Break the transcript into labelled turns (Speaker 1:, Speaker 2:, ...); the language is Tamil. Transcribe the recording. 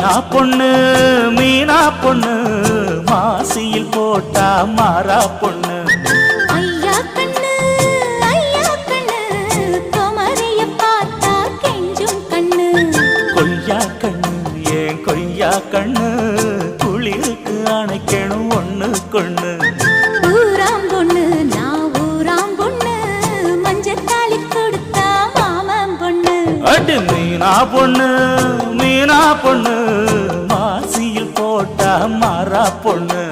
Speaker 1: மீனா பொண்ணு மீனா பொண்ணு மாசியில் போட்டா மாறா பொண்ணு
Speaker 2: ஐயா கண்ணு குமரிய பார்த்தா கெஞ்சும் கண்ணு
Speaker 1: கொய்யா கண்ணு ஏன் கொய்யா கண்ணு குளிருக்கு அணைக்கணும் ஒண்ணு கொண்ணு
Speaker 2: ஊராம் பொண்ணு நான் ஊராம் பொண்ணு மஞ்சத்தாளி கொடுத்தா மாமன் பொண்ணு
Speaker 1: அடி மீனா பொண்ணு மாசியில் போட்டா மாறா பொண்ணு